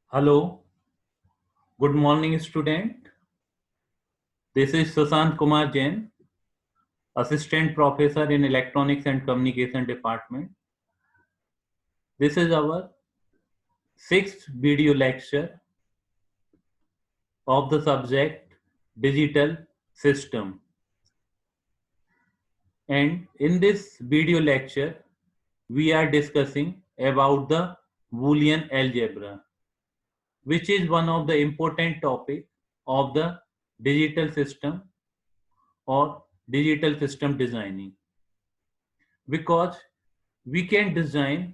Hello, good morning, student. This is Sushant Kumar Jain, Assistant Professor in Electronics and Communication Department. This is our sixth video lecture of the subject Digital System. And in this video lecture, we are discussing about the Boolean algebra, which is one of the important topic of the digital system or digital system designing, because we can design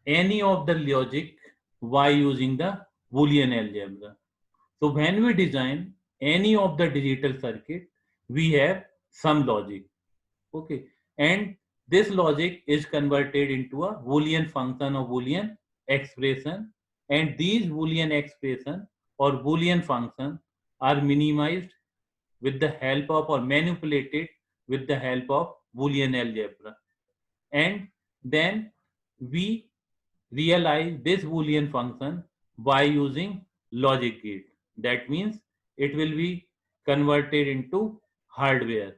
any of the logic by using the Boolean algebra. So when we design any of the digital circuit, we have some logic. Okay. And this logic is converted into a Boolean function or Boolean expression. And these Boolean expression or Boolean function are minimized with the help of or manipulated with the help of Boolean algebra. And then we realize this Boolean function by using logic gate. That means it will be converted into hardware.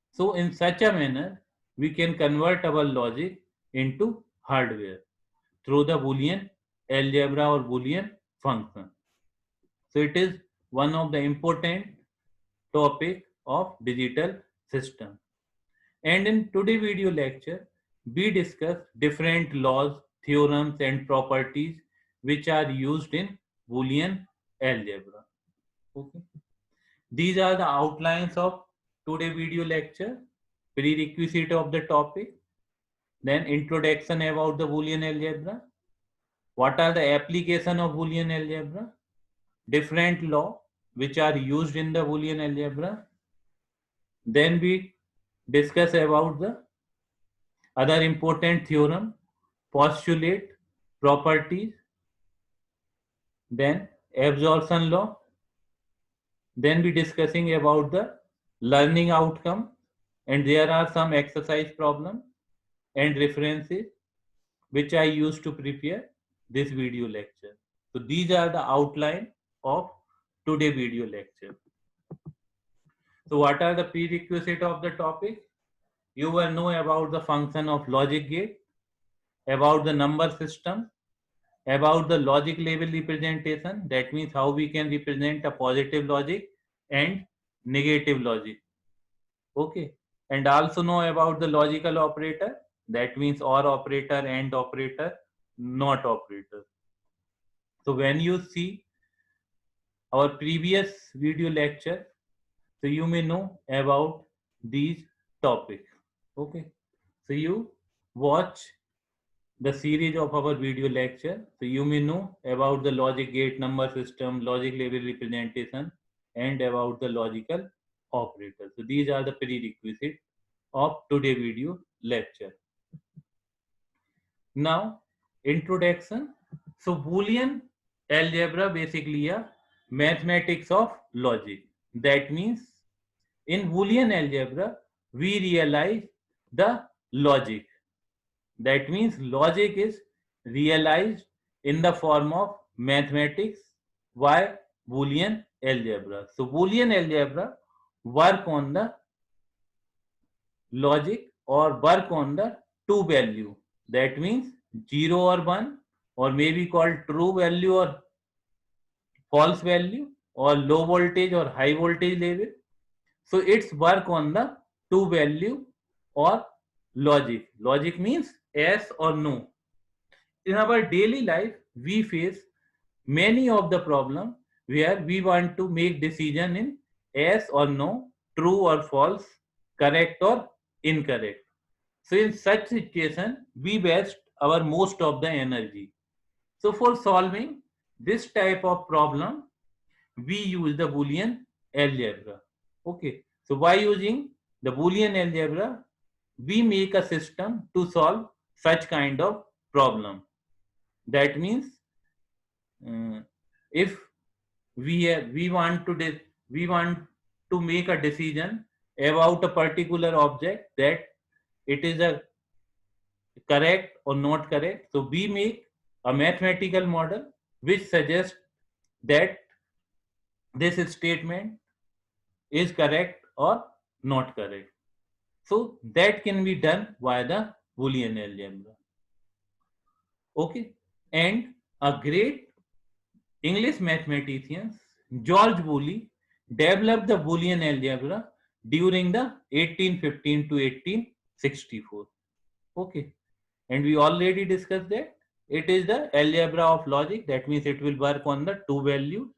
So in such a manner, we can convert our logic into hardware through the Boolean algebra or Boolean function. So it is one of the important topic of digital system. And in today's video lecture, we discuss different laws, theorems, and properties which are used in Boolean algebra. Okay. These are the outlines of today's video lecture, prerequisite of the topic, then introduction about the Boolean algebra, what are the application of Boolean algebra, different law which are used in the Boolean algebra, then we discuss about the other important theorem, postulate, properties, then absorption law, then we discussing about the learning outcome, and there are some exercise problem and references which I used to prepare this video lecture. So these are the outline of today video lecture. So what are the prerequisite of the topic? You will know about the function of logic gate, about the number system, about the logic level representation. That means how we can represent a positive logic and negative logic. Okay. And also know about the logical operator. That means or operator, and operator, not operator. So when you see our previous video lecture, so you may know about these topics. Okay. So you watch the series of our video lecture. So you may know about the logic gate, number system, logic level representation, and about the logical operator. So these are the prerequisites of today video lecture. Now, introduction. So Boolean algebra basically a mathematics of logic. That means in Boolean algebra, we realize the logic. That means logic is realized in the form of mathematics by Boolean algebra. So Boolean algebra work on the logic or work on the two value. That means 0 or 1, or maybe called true value or false value, or low voltage or high voltage level. So it's work on the two value or logic. Logic means yes or no. In our daily life, we face many of the problem where we want to make decision in yes or no, true or false, correct or incorrect. So in such situation, we waste our most of the energy. So for solving this type of problem, we use the Boolean algebra. Okay. So by using the Boolean algebra, we make a system to solve such kind of problem. That means if we want to we want to make a decision about a particular object, that it is a correct or not correct, so we make a mathematical model which suggests that this statement is correct or not correct. So that can be done via the Boolean algebra. Okay. And a great English mathematician, George Woolley, developed the Boolean algebra during the 1815 to 1864. Okay. And we already discussed that it is the algebra of logic. That means it will work on the two values,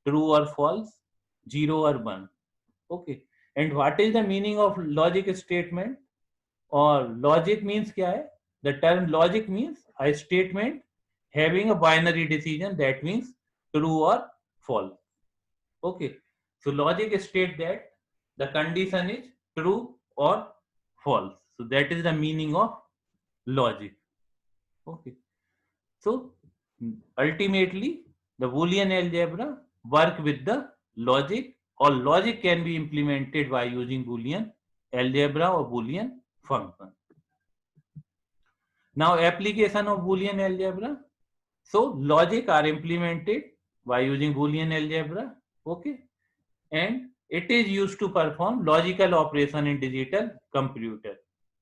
true or false, 0 or 1. Okay. And what is the meaning of logic statement? Or logic means क्या है? The term logic means a statement having a binary decision, that means true or false. Okay. So logic states that the condition is true or false. So that is the meaning of logic. Okay. So ultimately the Boolean algebra work with the logic, or logic can be implemented by using Boolean algebra or Boolean function. Now application of Boolean algebra. So logic are implemented by using Boolean algebra. Okay. And it is used to perform logical operation in digital computer.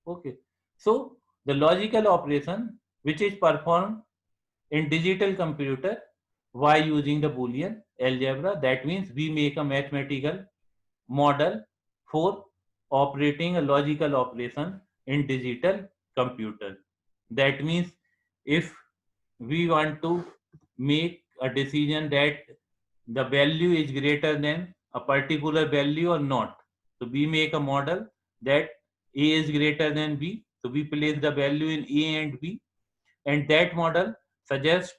Okay. So the logical operation which is performed in digital computer by using the Boolean algebra, that means we make a mathematical model for operating a logical operation in digital computer. That means if we want to make a decision that the value is greater than a particular value or not, so we make a model that a is greater than b, so we place the value in a and b, and that model suggests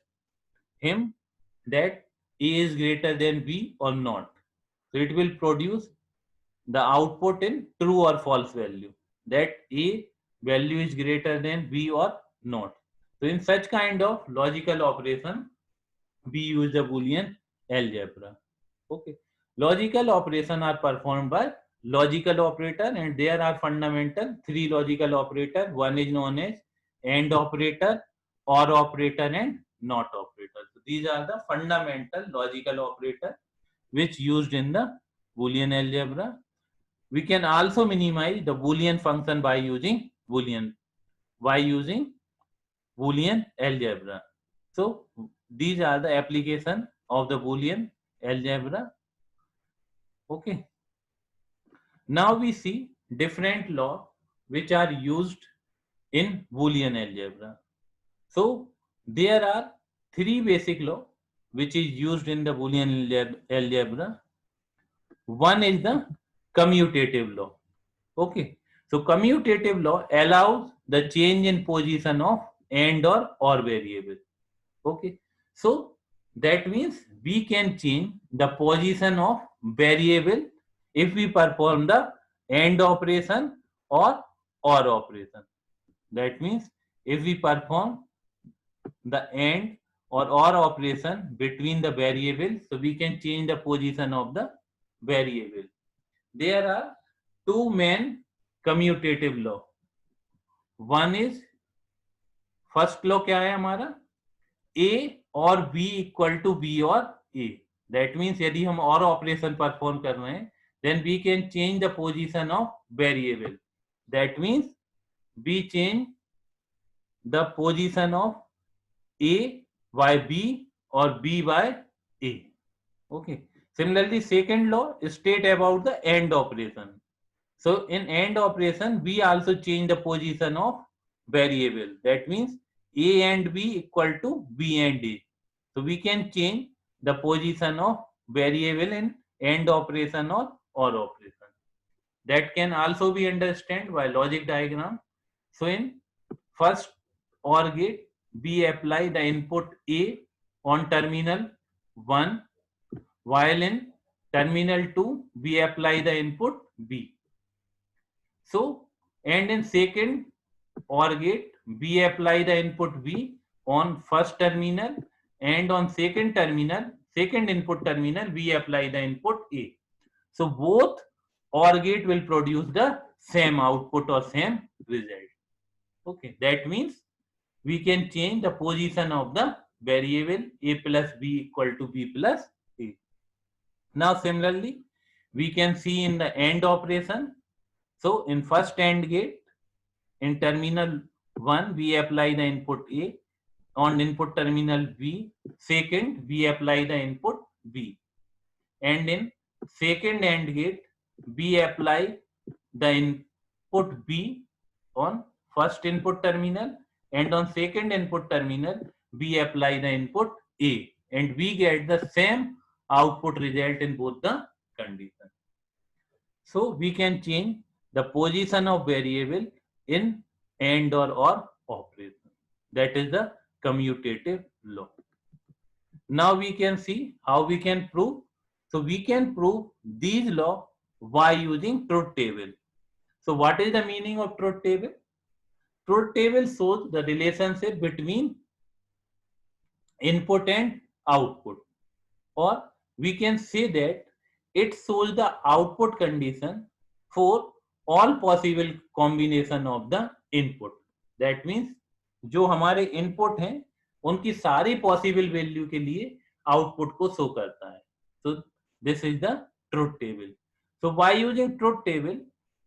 him that a is greater than b or not. So it will produce the output in true or false value, that a value is greater than b or not. So in such kind of logical operation we use the Boolean algebra. Okay. Logical operation are performed by logical operator, and there are fundamental three logical operator. One is known as AND operator, OR operator, and NOT operator. So these are the fundamental logical operator which used in the Boolean algebra. We can also minimize the Boolean function by using Boolean algebra. So these are the application of the Boolean algebra. Okay. Now we see different law which are used in Boolean algebra. So there are three basic law which is used in the Boolean algebra. One is the commutative law. Okay. So commutative law allows the change in position of AND or variable. Okay. So that means we can change the position of variable if we perform the AND operation or OR operation. That means if we perform the AND or OR operation between the variables, so we can change the position of the variable. There are two main commutative law. One is, first law क्या है हमारा, A और B equal to B और A. That means यदि हम or operation perform कर रहे हैं, then we can change the position of variable. That means we change the position of A by B or B by A. Okay. Similarly, second law state about the AND operation. So in AND operation, we also change the position of variable. That means A and B equal to B and A. So we can change the position of variable in AND operation or OR operation. That can also be understood by logic diagram. So in first OR gate, we apply the input A on terminal 1, while in terminal 2, we apply the input B. So, and in second OR gate, we apply the input B on first terminal, and on second input terminal, we apply the input A. So both OR gate will produce the same output or same result. Okay, that means we can change the position of the variable a plus b equal to b plus a. Now similarly we can see in the AND operation. So in first AND gate, in terminal 1 we apply the input a, on input terminal b. Second we apply the input b, and in second AND gate we apply the input b on first input terminal, and on second input terminal we apply the input a, and we get the same output result in both the conditions. So we can change the position of variable in AND or operation. That is the commutative law. Now we can see how we can prove. So we can prove these law by using truth table. So what is the meaning of truth table? Truth table shows the relationship between input and output, or we can say that it shows the output condition for all possible combination of the input. That means जो हमारे input हैं उनकी सारी possible value के लिए output को show करता है. So this is the truth table. So by using truth table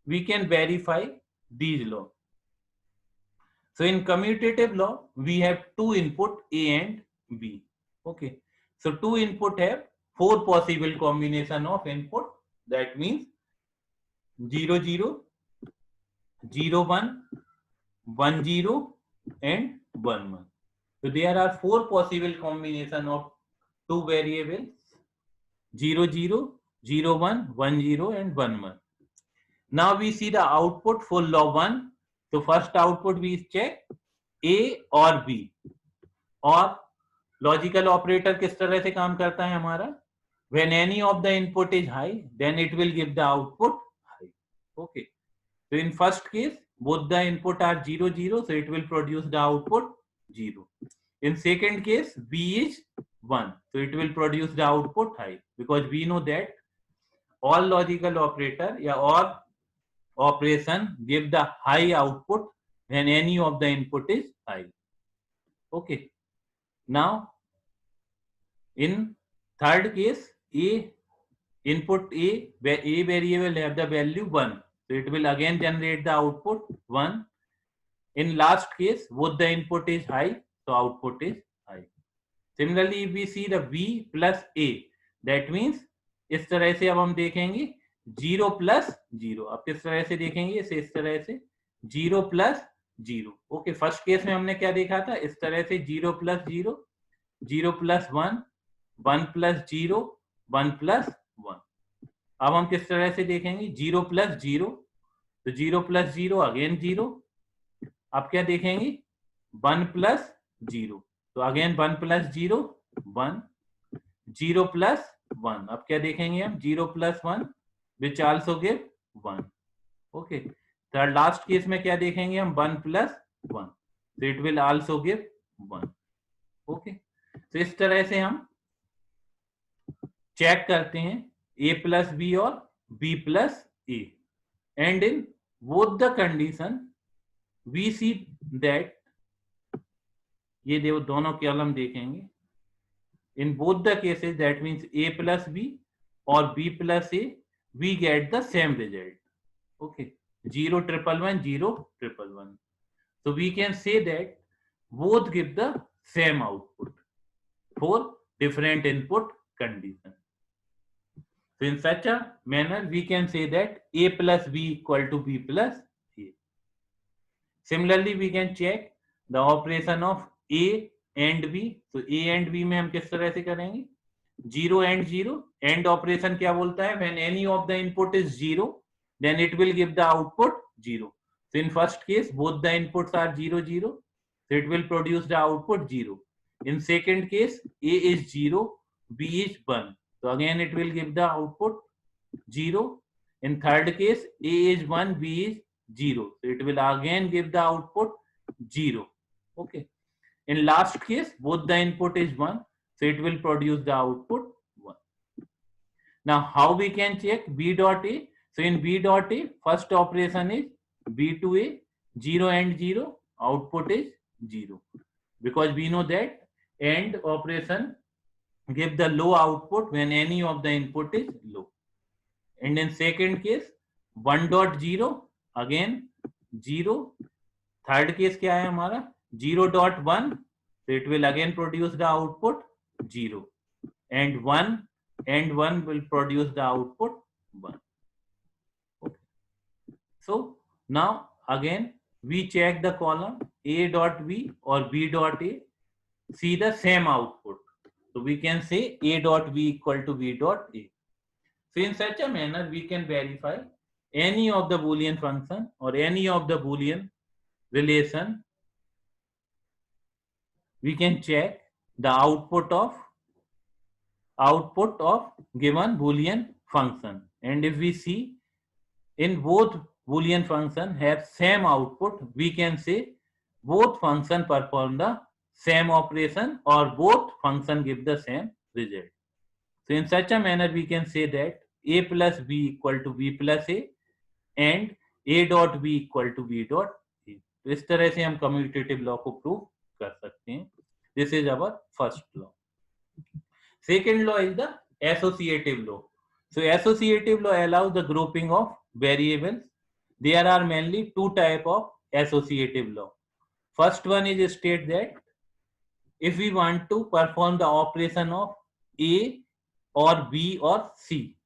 we can verify these law. So in commutative law we have two input A and B. Okay. So two input have four possible combination of input. That means 0 0, 0 1, 1 0 and 1 1. So there are four possible combination of two variables 0 0, 0 1, 1 0 and 1 1. Now we see the output for law 1. So first output we check A और B. और logical operator किस तरह से काम करता है हमारा? When any of the input is high, then it will give the output high. Okay. So in first case, both the input are 0 0, so it will produce the output 0. In second case, B is 1, so it will produce the output high, because we know that all logical operator या all operation give the high output when any of the input is high. Okay. Now in third case, a input a, where a variable have the value 1, so it will again generate the output 1. In last case, both the input is high, so output is high. Similarly, if we see the b plus a, that means इस तरह से अब हम देखेंगे 0 plus 0. अब किस तरह से देखेंगे इसे? इस तरह से 0 plus 0. ओके, फर्स्ट केस में हमने क्या देखा था? इस तरह से 0 plus 0, 0 plus 1, 1 plus 0, 1 plus 1. अब हम किस तरह से देखेंगे? 0 plus 0, तो 0 plus 0 अगेन 0. अब क्या देखेंगे? 1 plus 0, तो अगेन 1 plus 0, 1. 0 plus 1, अब क्या देखेंगे हम? 0 plus 1 which also give 1. Okay, third last case में क्या देखेंगे हम? 1 plus 1, so it will also give 1. Okay, तो इस तरह से हम चेक करते हैं a plus b और b plus a, and in both the condition we see that, ये देखो दोनों कॉलम देखेंगे, in both the cases, that means a plus b or b plus a, we get the same result. Okay, 0 1 1 0 1 1. So we can say that both give the same output for different input conditions. So in such a manner, we can say that a plus b equal to b plus a. Similarly, we can check the operation of a and b. So a and b में हम किस तरह से करेंगे? 0 and 0. AND operation क्या बोलता है? When any of the input is 0, then it will give the output 0. So in first case, both the inputs are 0 0, so it will produce the output 0. In second case, a is 0, b is 1, so again it will give the output 0. In third case, a is 1, b is 0, so it will again give the output 0. Okay. In last case, both the input is 1, so it will produce the output 1. Now, how we can check b dot a? So in b dot a, first operation is b to a, 0 and 0, output is 0. Because we know that AND operation give the low output when any of the input is low. And in second case 1.0 again 0. Third case क्या है हमारा 0.1, so it will again produce the output 0, and 1 will produce the output 1. Okay. So now again we check the column A dot B or B dot A, see the same output. So we can say A dot B equal to B dot A. So in such a manner we can verify any of the Boolean function or any of the Boolean relation. We can check the output of given Boolean function, and if we see in both Boolean function have same output, we can say both function perform the same operation or both function give the same result. So in such a manner we can say that A plus B equal to B plus A and A dot B equal to B dot A. तो इस तरह से हम commutative law को prove कर सकते हैं. This is our first law. Second law is the associative law. So associative law allows the grouping of variables. There are mainly two type of associative law. First one is state that if we want to perform the operation of A or B or C,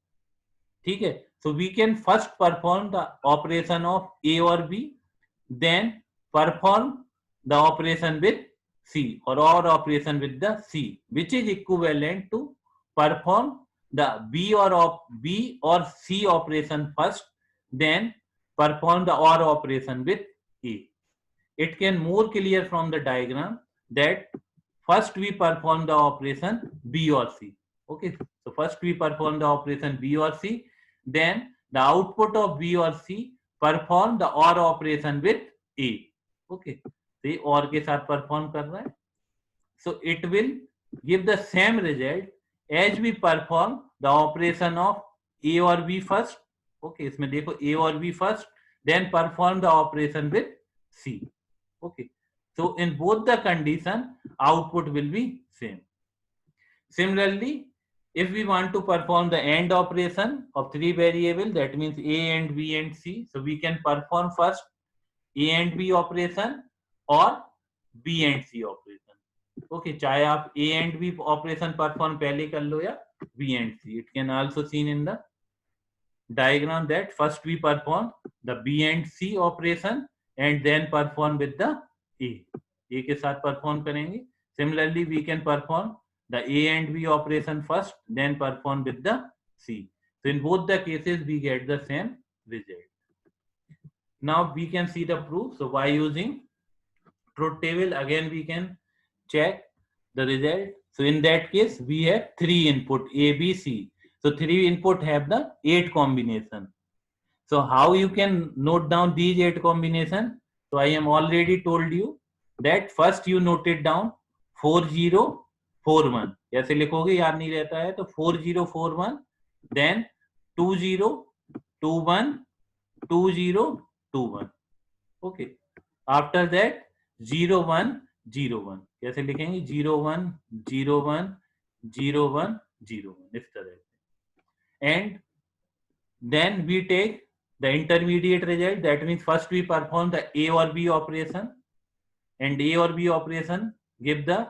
ठीक है, so we can first perform the operation of A or B, then perform the operation with C or operation with the C, which is equivalent to perform the B or C operation first, then perform the OR operation with A. It can more clear from the diagram that first we perform the operation B or C. Okay, so first we perform the operation B or C, then the output of B or C perform the OR operation with A. Okay, तो ये OR के साथ perform कर रहा है, so it will give the same result as we perform the operation of A or B first. Okay, इसमें देखो A or B first, then perform the operation with C. Okay, so in both the condition output will be same. Similarly, if we want to perform the AND operation of three variables, that means A and B and C, so we can perform first A and B operation or B and C operation. Okay, चाहे आप A and B operation perform पहले कर लो या B and C. It can also seen in the diagram that first we perform the B and C operation and then perform with the A. A के साथ perform करेंगे. Similarly, we can perform the A and B operation first, then perform with the C. So in both the cases, we get the same result. Now we can see the proof. So by using truth table, again we can check the result. So in that case, we have three input A, B, C. So three input have the 8 combination. So how you can note down these 8 combination? So I am already told you that first you note it down 4041. ऐसे लिखोगे याद नहीं रहता है तो 4041, then 2021 2021. Okay. After that 0101. कैसे लिखेंगे 01 01 01 01 इस तरह से. And then we take the intermediate result. That means first we perform the A or B operation, and A or B operation give the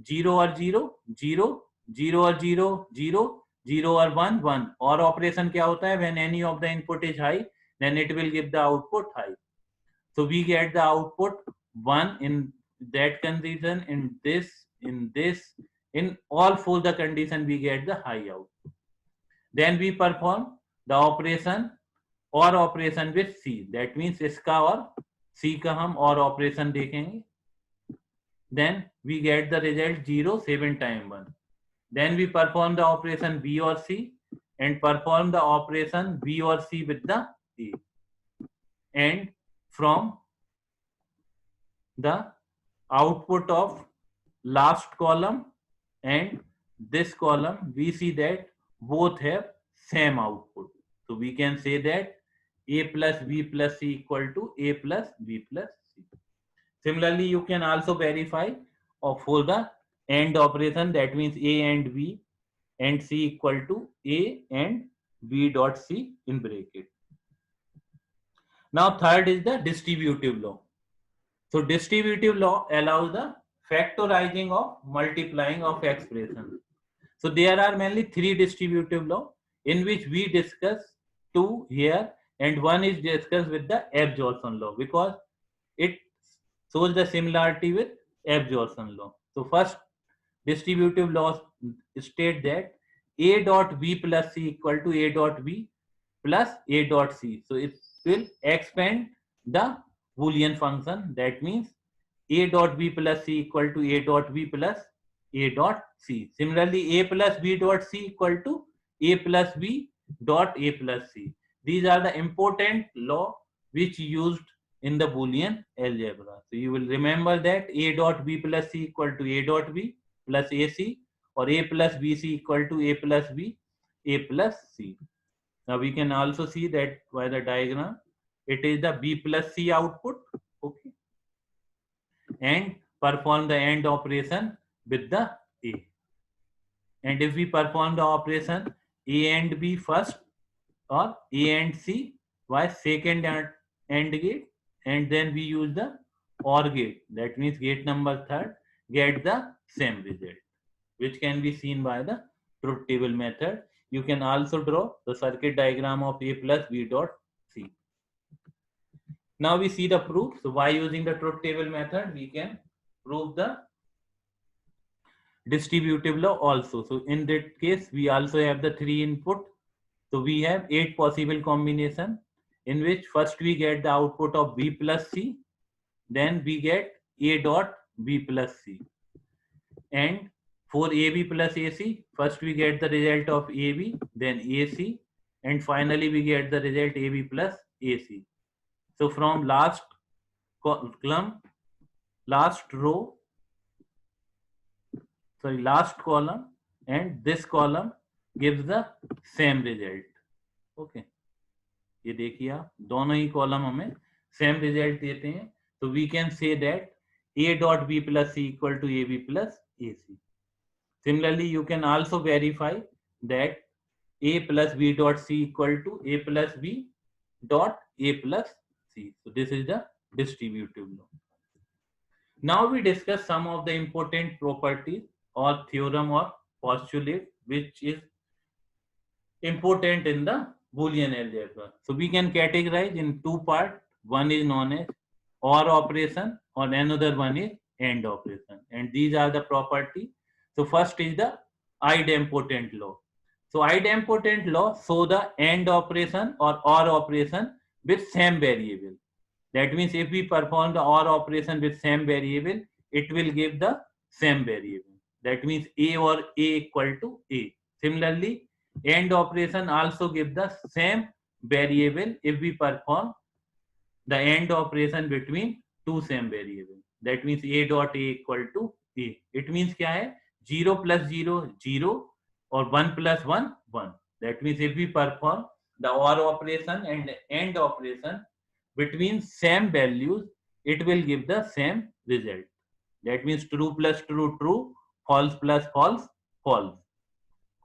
0 or 0 0 0 or 0 0 0 or 1 1. Or operation क्या होता है when any of the input is high, then it will give the output high. So we get the output 1 in that condition, in all four the condition we get the high output. Then we perform the operation or operation with C, that means इसका और C का हम or operation देखेंगे. Then we get the result 0 7 time 1. Then we perform the operation B or C and perform the operation B or C with the A. And from the output of last column and this column we see that both have same output. So we can say that A plus B plus C equal to A plus B plus C. Similarly, you can also verify for the AND operation, that means A and B and C equal to A and B dot C in bracket. Now third is the distributive law. So distributive law allows the factorizing of multiplying of expressions. So there are mainly three distributive law in which we discuss two here, and one is discussed with the absorption law because it shows the similarity with absorption law. So first distributive law state that A dot B plus C equal to A dot B plus A dot C. So it will expand the Boolean function. That means A dot B plus C equal to A dot B plus A dot C. Similarly, A plus B dot C equal to A plus B dot A plus C. These are the important law which used in the Boolean algebra. So you will remember that A dot B plus C equal to A dot B plus AC, or A plus BC equal to A plus B, A plus C. Now we can also see that by the diagram, it is the B plus C output, okay, and perform the AND operation with the A. And if we perform the operation A and B first, or A and C by second AND gate, and then we use the OR gate, that means gate number third, get the same result, which can be seen by the truth table method. You can also draw the circuit diagram of A plus B dot C. Now we see the proof. So by using the truth table method, we can prove the distributive law also. So in that case, we also have the three input. So we have 8 possible combination in which first we get the output of B plus C, then we get A dot B plus C. And for AB plus AC, first we get the result of AB, then AC, and finally we get the result AB plus AC. So from last column, last row, sorry, last column and this column gives the same result. Okay. ये देखिए आप दोनों ही column हमें same result देते हैं. तो we can say that A dot B plus C equal to AB plus AC. Similarly, you can also verify that A plus B dot C equal to A plus B dot A plus C. So this is the distributive law. Now we discuss some of the important properties or theorem or postulate which is important in the Boolean algebra. So we can categorize in two parts. One is known as OR operation, or another one is AND operation. And these are the property. So first is the idempotent law. So idempotent law show the AND operation or OR operation with same variable. That means if we perform the OR operation with same variable, it will give the same variable. That means A or A equal to A. Similarly, AND operation also give the same variable if we perform the AND operation between two same variables. That means A dot A equal to A. It means क्या है? 0 plus 0 0 or 1 plus 1 1. That means if we perform the OR operation and AND operation between same values, it will give the same result. That means true plus true true, false plus false false.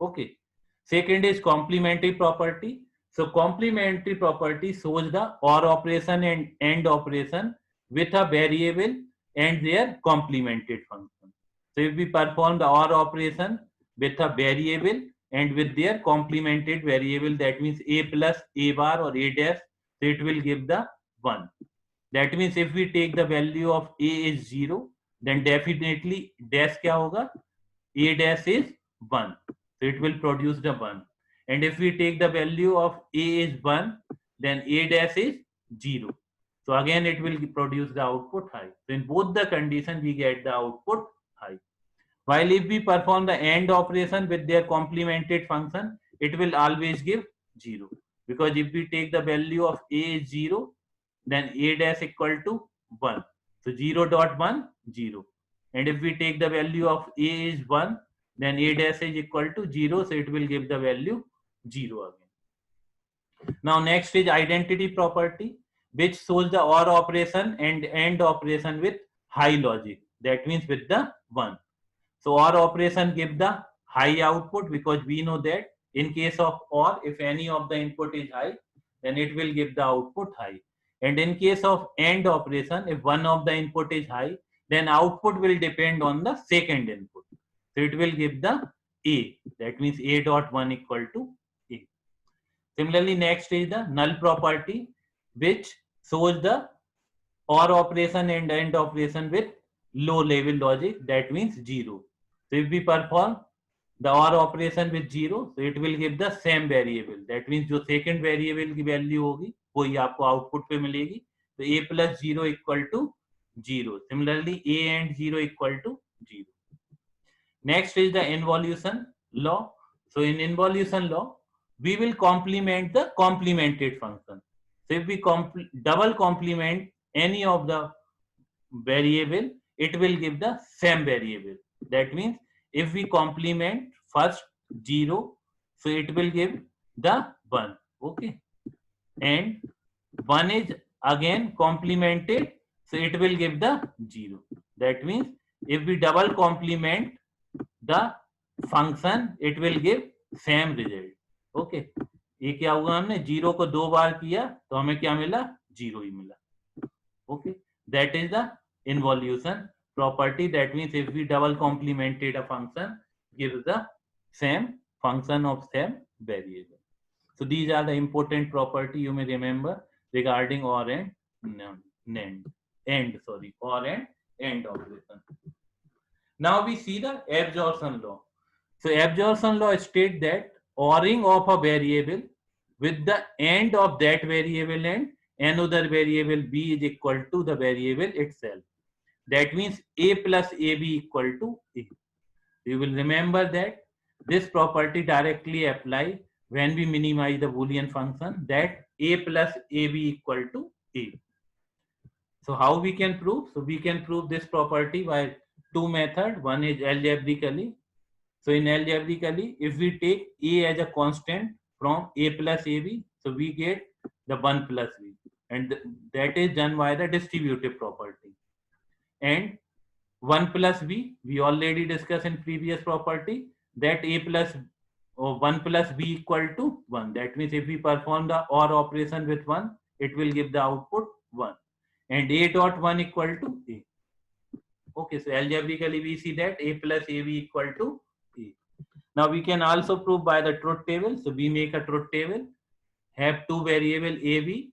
Okay. Second is complementary property. So complementary property shows the OR operation and AND operation with a variable and their complemented function. So if we perform the OR operation with a variable and with their complemented variable, that means A plus A bar or A dash, so it will give the 1. That means if we take the value of A is 0, then definitely dash क्या होगा? A dash is 1. So it will produce the 1. And if we take the value of A is 1, then A dash is 0. So again it will produce the output high. So in both the conditions we get the output high. While if we perform the AND operation with their complemented function, it will always give 0. Because if we take the value of A is 0, then A dash equal to 1. So 0 dot 1, 0. And if we take the value of A is 1, then A dash is equal to 0, so it will give the value 0 again. Now next is identity property, which shows the OR operation and AND operation with high logic. That means with the 1. So OR operation give the high output, because we know that in case of OR, if any of the input is high, then it will give the output high. And in case of AND operation, if one of the input is high, then output will depend on the second input. So it will give the A. That means A dot 1 equal to A. Similarly, next is the null property, which shows the OR operation and AND operation with low level logic, that means 0. So if we perform the OR operation with 0, so it will give the same variable. That means जो second variable की value होगी वही आपको output पे मिलेगी. So A plus 0 equal to 0. Similarly, A and 0 equal to 0. Next is the involution law. So in involution law, we will complement the complemented function. So if we double complement any of the variable, it will give the same variable. That means if we complement first 0, so it will give the 1. Okay. And 1 is again complemented, so it will give the 0. That means if we double complement the function, it will give same result. Okay. ये क्या हुआ, हमने 0 को 2 बार किया तो हमें क्या मिला, 0 ही मिला. Okay. That is the involution property. That means if we double complemented a function, gives the same function of same variable. So these are the important property you may remember regarding OR and NAND. OR and AND operation. Now we see the absorption law. So absorption law states that ORing of a variable with the end of that variable and another variable B is equal to the variable itself. That means A plus AB equal to A. You will remember that this property directly applies when we minimize the Boolean function, that A plus AB equal to A. So how we can prove? So we can prove this property by two methods. One is algebraically. So in algebraically, if we take A as a constant from A plus AB, so we get the 1 plus B, and that is done by the distributive property. And 1 plus B, we already discussed in previous property, that A plus 1 plus B equal to 1. That means if we perform the OR operation with 1, it will give the output 1. And A dot 1 equal to A. Okay, so algebraically we see that A plus AB equal to A. Now we can also prove by the truth table. So we make a truth table, have two variable AB.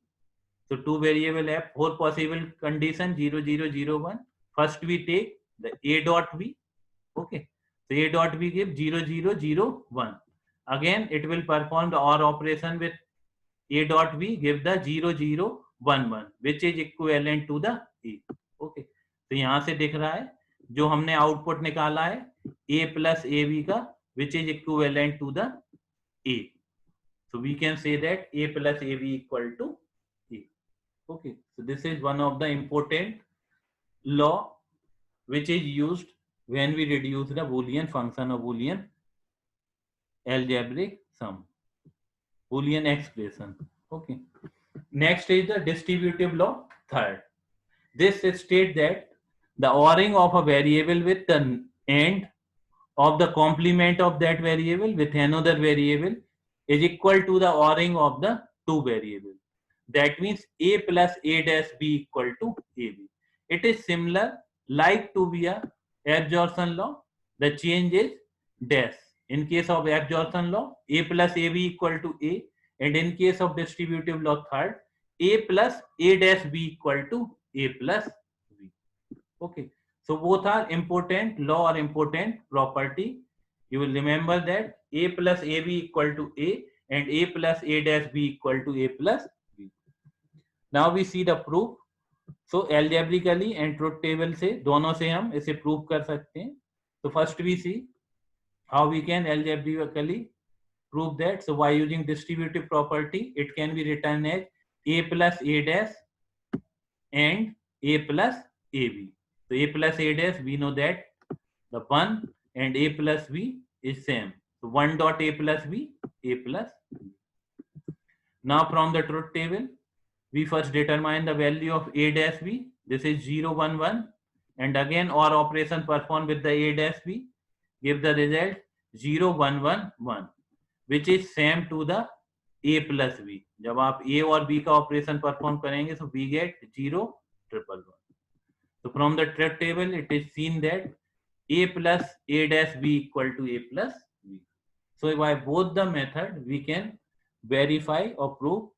So two variable have four possible condition 0, 0, 0, 1. First we take the A dot B. Okay, so A dot B give 0, 0, 0, 1. Again it will perform the OR operation with A dot B, give the 0, 0, 1, 1, which is equivalent to the A. Okay, तो यहाँ से दिख रहा है जो हमने output निकाला है A plus AB का, which is equivalent to the A. So we can say that A plus AB equal to A. Okay, so this is one of the important law which is used when we reduce the Boolean function or Boolean algebraic sum, Boolean expression. Okay. Next is the distributive law, third. This states that the ORing of a variable with the end of the complement of that variable with another variable is equal to the ORing of the two variables. That means A plus A dash B equal to AB. It is similar like to be a absorption law. The change is dash. In case of absorption law, A plus AB equal to A, and in case of distributive law third, A plus A dash B equal to A plus B. Okay, so both are important law or important property. You will remember that A plus AB equal to A and A plus A dash B equal to A plus B. Now we see the proof. So algebraically and truth table से दोनों से हम इसे prove कर सकते हैं. So first we see how we can algebraically prove that. So by using distributive property, it can be written as A plus A dash and A plus AB. So A plus A dash, we know that the 1 and A plus B is same. So 1 dot A plus B, A plus B. Now from the truth table, we first determine the value of A dash B. This is 0, 1, 1. And again OR operation performed with the A dash B. give the result 0 1 1 1 which is same to the a plus b. जब आप a और b का operation perform करेंगे so we get 0 triple 1. So from the truth table it is seen that a plus a dash b equal to a plus b. So by both the method we can verify or prove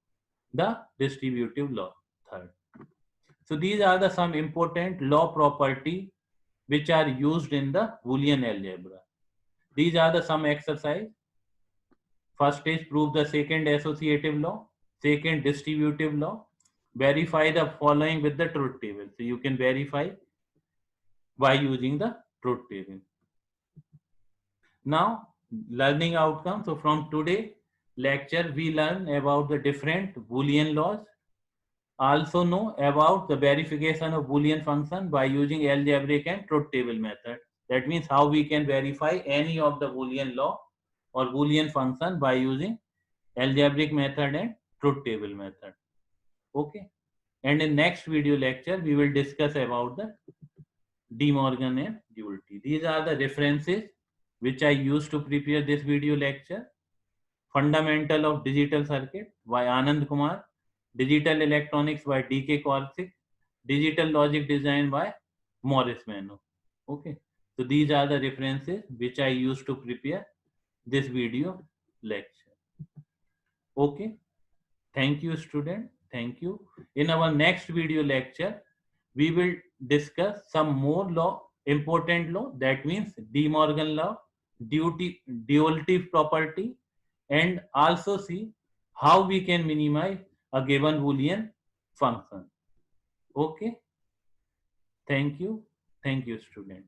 the distributive law. Third. So these are the some important law property which are used in the Boolean algebra. These are the some exercise. First is prove the second associative law, second distributive law, verify the following with the truth table. So you can verify by using the truth table. Now learning outcome. So from today lecture we learn about the different Boolean laws. Also know about the verification of Boolean function by using algebraic and truth table method. That means how we can verify any of the Boolean law or Boolean function by using algebraic method and truth table method. Okay. And in next video lecture, we will discuss about the De Morgan and duality. These are the references which I used to prepare this video lecture. Fundamental of Digital Circuit by Anand Kumar, Digital Electronics by D.K. Kaushik, Digital Logic Design by Morris Mano. Okay, so these are the references which I used to prepare this video lecture. Okay, thank you student, thank you. In our next video lecture, we will discuss some more law, important law, that means De Morgan law, duality property, and also see how we can minimize a given Boolean function. Okay, thank you student.